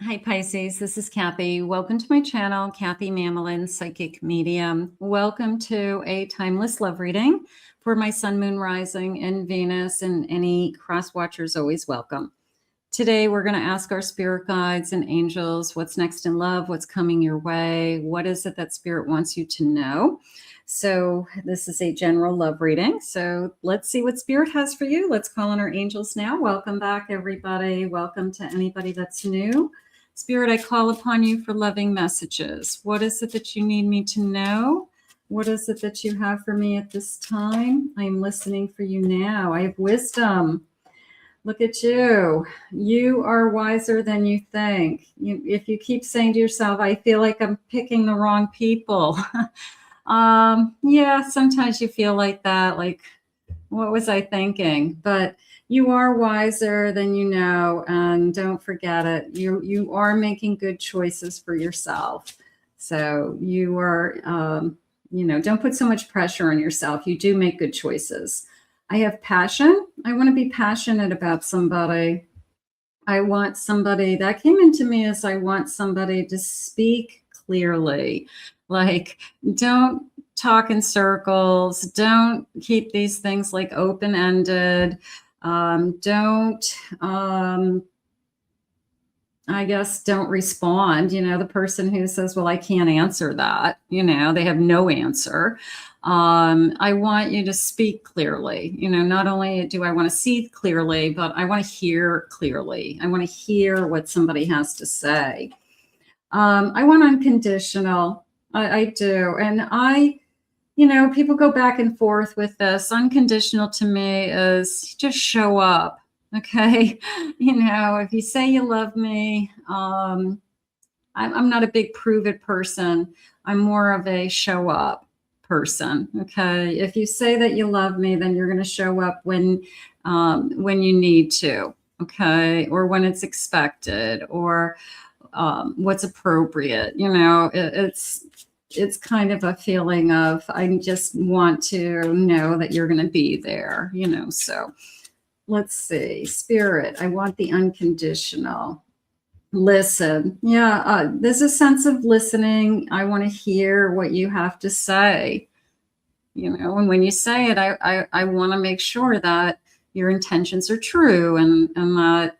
Hi Pisces, this is Kathy. Welcome to my channel, Kathy Mamolen, Psychic Medium. Welcome to a timeless love reading for my Sun, Moon, Rising, and Venus, and any cross watchers always welcome. Today we're going to ask our spirit guides and angels what's next in love, what's coming your way, what is it that spirit wants you to know. So this is a general love reading. So let's see what spirit has for you. Let's call on our angels now. Welcome back, everybody. Welcome to anybody that's new. Spirit, I call upon you for loving messages. What is it that you need me to know? What is it that you have for me at this time? I am listening for you now. I have wisdom. Look at you. You are wiser than you think. If you keep saying to yourself, I feel like I'm picking the wrong people. Yeah, sometimes you feel like that, like, what was I thinking? But you are wiser than you know, and don't forget it. You are making good choices for yourself. So you are, don't put so much pressure on yourself. You do make good choices. I have passion. I want to be passionate about somebody. I want somebody that came into me as I want somebody to speak clearly. Like, don't talk in circles. Don't keep these things like open-ended. Don't respond. The person who says, well, I can't answer that, they have no answer. I want you to speak clearly. Not only do I want to see clearly, but I want to hear clearly. I want to hear what somebody has to say. I want unconditional. I do. And people go back and forth with this. Unconditional to me is just show up. Okay. If you say you love me, I'm not a big prove it person. I'm more of a show up person. Okay. If you say that you love me, then you're going to show up when you need to. Okay. Or when it's expected, or what's appropriate. It's kind of a feeling of, I just want to know that you're going to be there, so let's see. Spirit, I want the unconditional. Listen. Yeah, there's a sense of listening. I want to hear what you have to say, and when you say it, I want to make sure that your intentions are true, and that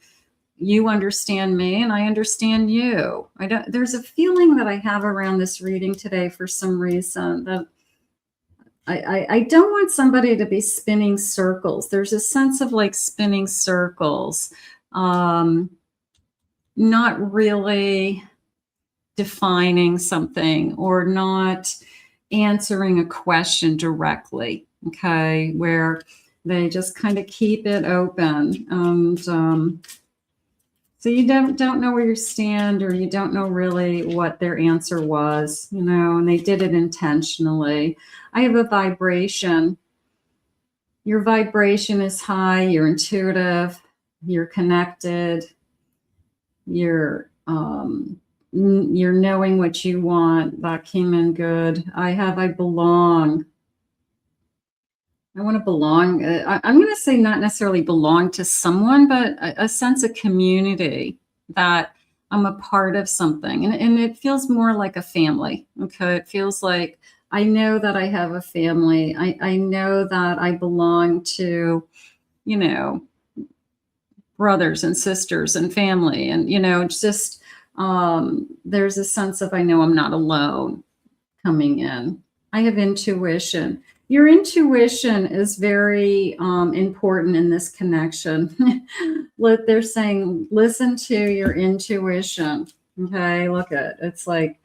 you understand me and I understand you. There's a feeling that I have around this reading today for some reason that I don't want somebody to be spinning circles. There's a sense of like spinning circles, not really defining something or not answering a question directly. Okay. Where they just kind of keep it open. And, so you don't know where you stand, or you don't know really what their answer was, and they did it intentionally. I have a vibration. Your vibration is high, you're intuitive, you're connected, you're knowing what you want. That came in good. I belong. I want to belong. I'm going to say not necessarily belong to someone, but a sense of community, that I'm a part of something. And it feels more like a family. Okay. It feels like I know that I have a family. I know that I belong to, brothers and sisters and family. And, it's just, there's a sense of, I know I'm not alone coming in. I have intuition. Your intuition is very important in this connection. They're saying, listen to your intuition. Okay, look at it. It's like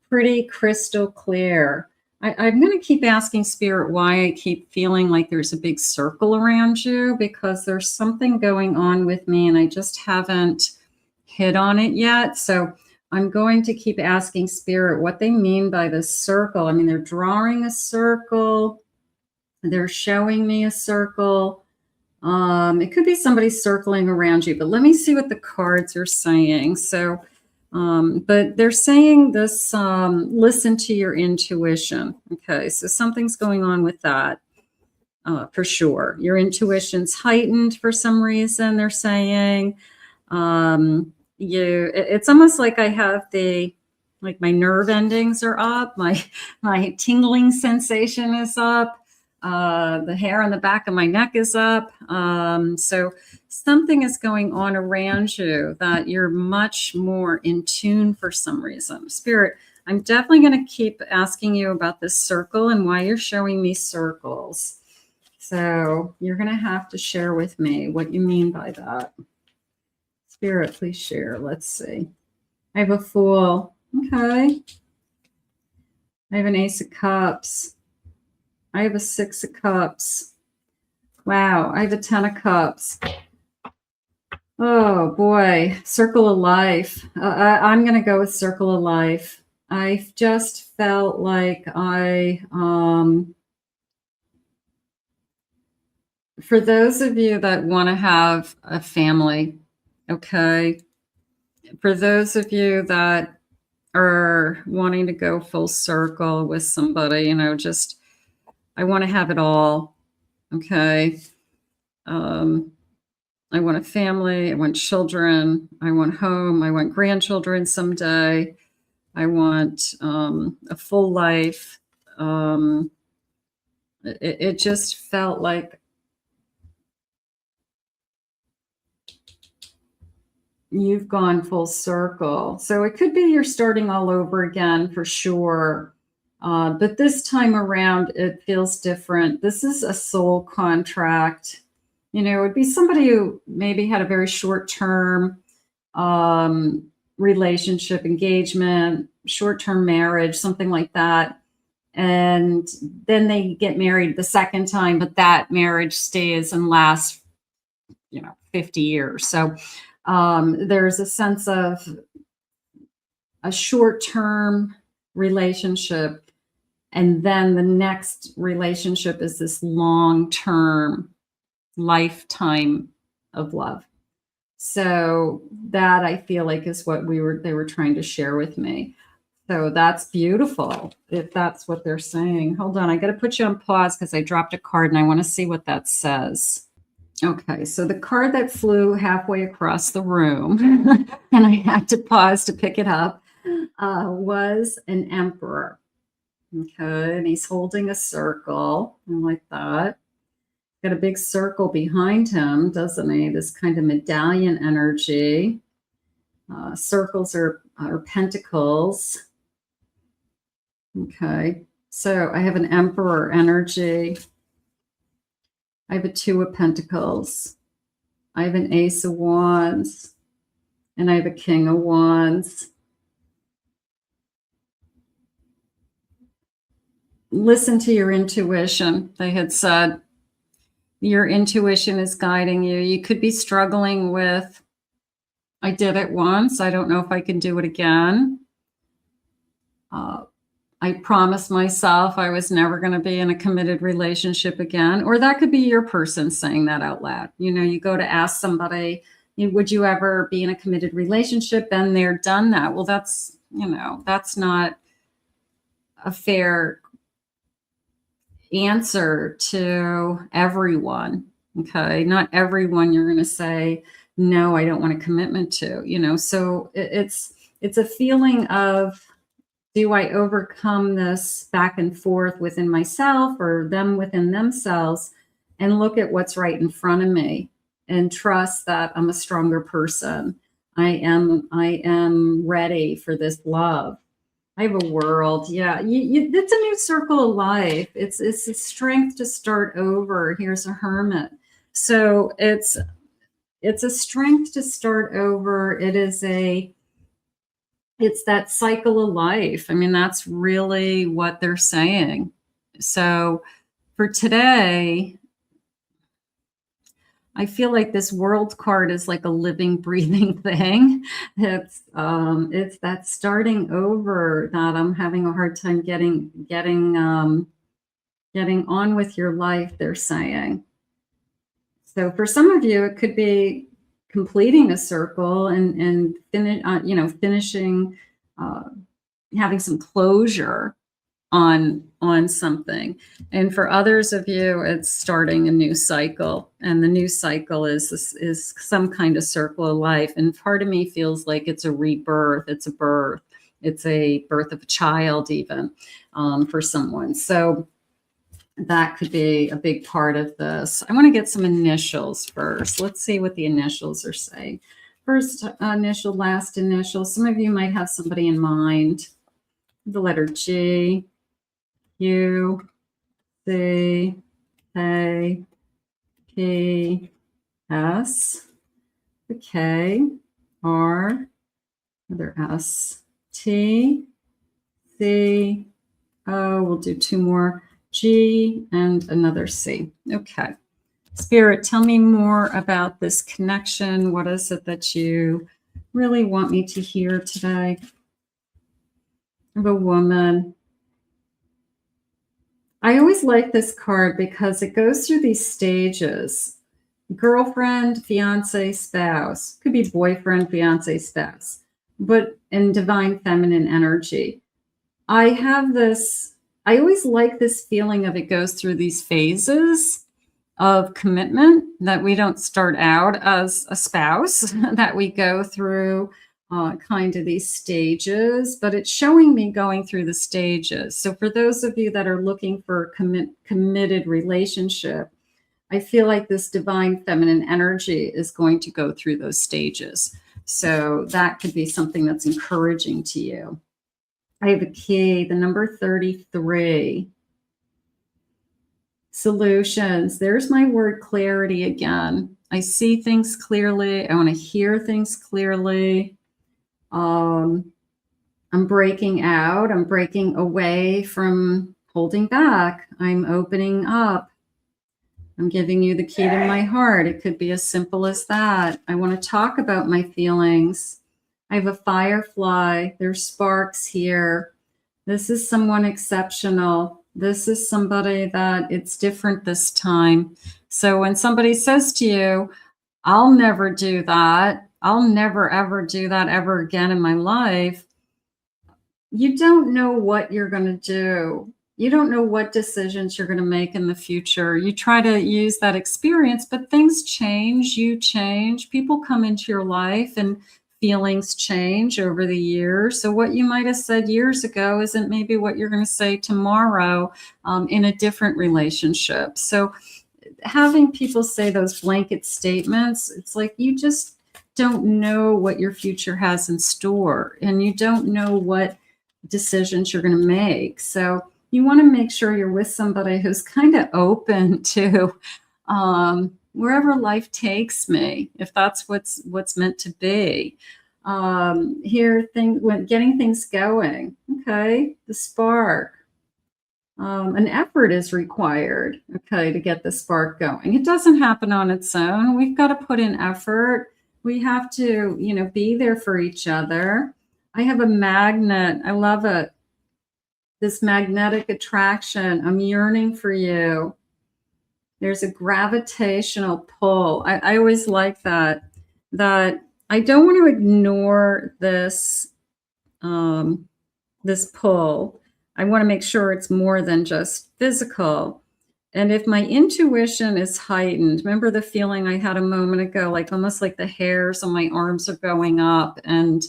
pretty crystal clear. I'm going to keep asking Spirit why I keep feeling like there's a big circle around you, because there's something going on with me and I just haven't hit on it yet. So I'm going to keep asking Spirit what they mean by this circle. I mean, they're drawing a circle. They're showing me a circle. It could be somebody circling around you, but let me see what the cards are saying. So, but they're saying this, listen to your intuition. Okay, so something's going on with that, for sure. Your intuition's heightened for some reason, they're saying. it's almost like I have like my nerve endings are up, my tingling sensation is up, the hair on the back of my neck is up. So something is going on around you that you're much more in tune for some reason. Spirit, I'm definitely going to keep asking you about this circle and why you're showing me circles. So you're going to have to share with me what you mean by that. Spirit, please share. Let's see. I have a Fool. Okay. I have an Ace of Cups. I have a Six of Cups. Wow. I have a Ten of Cups. Oh boy. Circle of Life. I'm going to go with Circle of Life. I just felt like for those of you that want to have a family, okay, for those of you that are wanting to go full circle with somebody, just I want to have it all, okay. I want a family, I want children, I want home, I want grandchildren someday, I want a full life. It just felt like you've gone full circle. So it could be you're starting all over again for sure. But this time around, it feels different. This is a soul contract. It would be somebody who maybe had a very short-term relationship, engagement, short-term marriage, something like that. And then they get married the second time, but that marriage stays and lasts, 50 years. So there's a sense of a short-term relationship, and then the next relationship is this long-term lifetime of love. So that I feel like is what they were trying to share with me. So that's beautiful if that's what they're saying. Hold on, I got to put you on pause because I dropped a card and I want to see what that says. Okay, so the card that flew halfway across the room, and I had to pause to pick it up, was an emperor. Okay, and he's holding a circle, like that. Got a big circle behind him, doesn't he? This kind of medallion energy. Circles are pentacles. Okay, so I have an emperor energy. I have a Two of Pentacles. I have an Ace of Wands. And I have a King of Wands. Listen to your intuition, they had said. Your intuition is guiding you. You could be struggling with, I did it once, I don't know if I can do it again. I promised myself I was never going to be in a committed relationship again. Or that could be your person saying that out loud. You go to ask somebody, would you ever be in a committed relationship? And they're done that. Well, that's not a fair answer to everyone. Okay. Not everyone you're going to say, no, I don't want a commitment to, so it's a feeling of, do I overcome this back and forth within myself or them within themselves and look at what's right in front of me and trust that I'm a stronger person. I am ready for this love. I have a World. Yeah. It's a new circle of life. It's a strength to start over. Here's a Hermit. So it's a strength to start over. It's that cycle of life. I mean, that's really what they're saying. So for today, I feel like this World card is like a living, breathing thing. It's that starting over that I'm having a hard time getting on with your life, they're saying. So for some of you, it could be completing a circle and finishing, having some closure. on something. And for others of you, it's starting a new cycle. And the new cycle is some kind of circle of life. And part of me feels like it's a rebirth, it's a birth, it's a birth of a child, even for someone. So that could be a big part of this. I want to get some initials first. Let's see what the initials are saying. First initial, last initial. Some of you might have somebody in mind. The letter G, U, C, A, P, S, the K, R, another S, T, C, O, we'll do two more, G, and another C. Okay. Spirit, tell me more about this connection. What is it that you really want me to hear today? Of a woman. I always like this card because it goes through these stages. Girlfriend, fiance, spouse. Could be boyfriend, fiance, spouse. But in divine feminine energy. I always like this feeling of it goes through these phases of commitment, that we don't start out as a spouse, that we go through kind of these stages, but it's showing me going through the stages. So for those of you that are looking for a committed relationship, I feel like this divine feminine energy is going to go through those stages. So that could be something that's encouraging to you. I have a key, the number 33. Solutions. There's my word clarity again. I see things clearly. I want to hear things clearly. I'm breaking out. I'm breaking away from holding back. I'm opening up. I'm giving you the key to my heart. It could be as simple as that. I want to talk about my feelings. I have a firefly. There's sparks here. This is someone exceptional. This is somebody that it's different this time. So when somebody says to you, I'll never do that, I'll never, ever do that ever again in my life, you don't know what you're going to do. You don't know what decisions you're going to make in the future. You try to use that experience, but things change, you change, people come into your life and feelings change over the years. So what you might have said years ago isn't maybe what you're going to say tomorrow in a different relationship. So having people say those blanket statements, it's like you just don't know what your future has in store, and you don't know what decisions you're going to make. So you want to make sure you're with somebody who's kind of open to wherever life takes me, if that's what's meant to be. Getting things going. Okay, the spark. An effort is required, okay, to get the spark going. It doesn't happen on its own. We've got to put in effort. We have to, be there for each other. I have a magnet. I love it. This magnetic attraction. I'm yearning for you. There's a gravitational pull. I always like that I don't want to ignore this, this pull. I want to make sure it's more than just physical. And if my intuition is heightened, remember the feeling I had a moment ago, like almost like the hairs on my arms are going up, and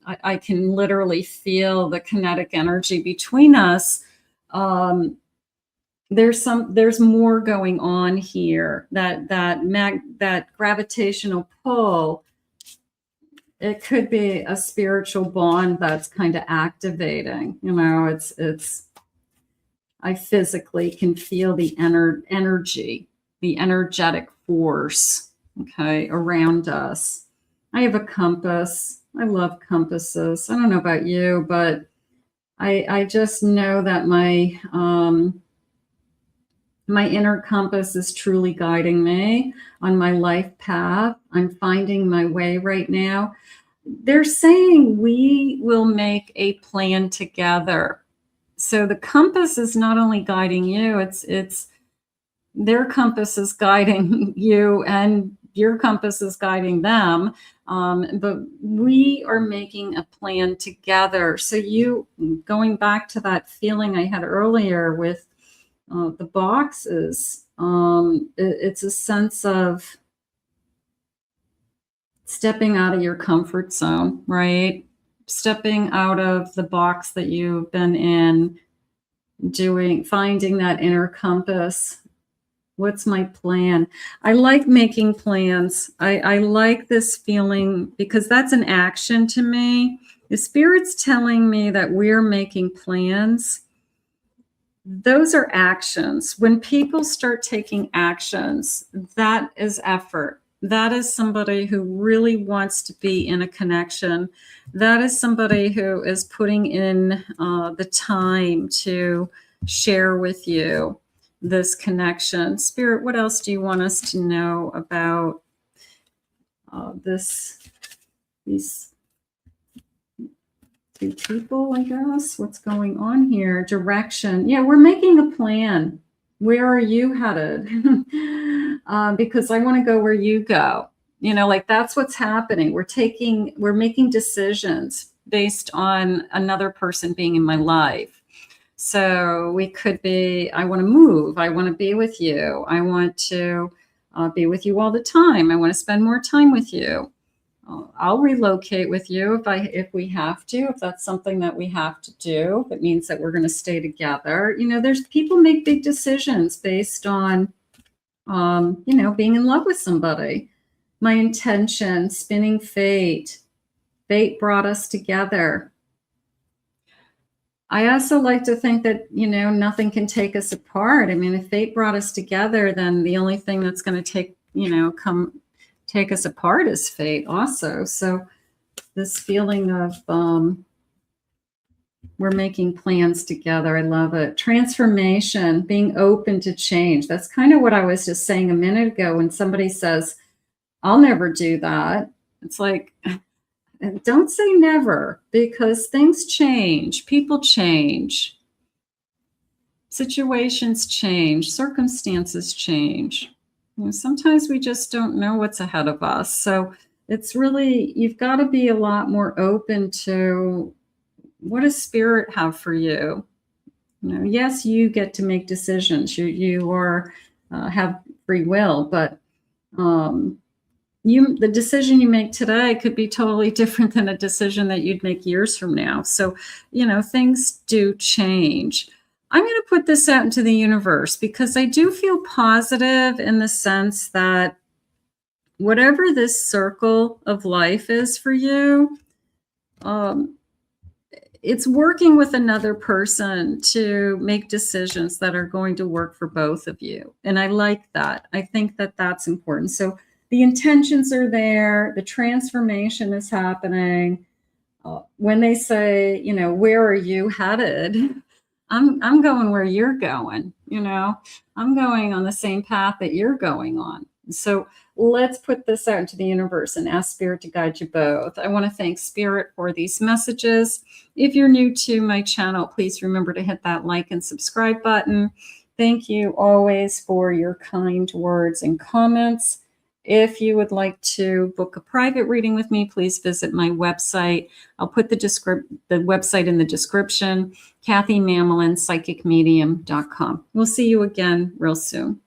I can literally feel the kinetic energy between us. There's more going on here. That gravitational pull, it could be a spiritual bond that's kind of activating. I physically can feel the energy, the energetic force, okay, around us. I have a compass. I love compasses. I don't know about you, but I just know that my inner compass is truly guiding me on my life path. I'm finding my way right now. They're saying we will make a plan together. So the compass is not only guiding you, it's their compass is guiding you, and your compass is guiding them. But we are making a plan together. So you, going back to that feeling I had earlier with the boxes, it's a sense of stepping out of your comfort zone, right? Stepping out of the box that you've been in, finding that inner compass. What's my plan? I like making plans. I like this feeling because that's an action to me. The Spirit's telling me that we're making plans. Those are actions. When people start taking actions, that is effort. That is somebody who really wants to be in a connection. That is somebody who is putting in the time to share with you this connection. Spirit, what else do you want us to know about these two people, I guess? What's going on here? Direction. Yeah, we're making a plan. Where are you headed? Because I want to go where you go. Like that's what's happening. We're making decisions based on another person being in my life. So we could be, I want to move. I want to be with you. I want to be with you all the time. I want to spend more time with you. I'll relocate with you if we have to, if that's something that we have to do. If it means that we're going to stay together. There's people make big decisions based on, being in love with somebody. My intention, spinning fate. Fate brought us together. I also like to think that, nothing can take us apart. I mean, if fate brought us together, then the only thing that's going to take us apart is fate also. So this feeling of we're making plans together. I love it. Transformation, being open to change. That's kind of what I was just saying a minute ago when somebody says, I'll never do that. It's like, don't say never, because things change. People change. Situations change. Circumstances change. Sometimes we just don't know what's ahead of us. So it's really, you've got to be a lot more open to what does Spirit have for you? Yes, you get to make decisions. You are have free will, but the decision you make today could be totally different than a decision that you'd make years from now. So, things do change. I'm going to put this out into the universe because I do feel positive in the sense that whatever this circle of life is for you, it's working with another person to make decisions that are going to work for both of you. And I like that. I think that that's important. So the intentions are there. The transformation is happening. When they say, where are you headed? I'm going where you're going, I'm going on the same path that you're going on. So let's put this out into the universe and ask Spirit to guide you both. I want to thank Spirit for these messages. If you're new to my channel, please remember to hit that like and subscribe button. Thank you always for your kind words and comments. If you would like to book a private reading with me, please visit my website. I'll put the website in the description, KathyMamolen, psychicmedium.com. We'll see you again real soon.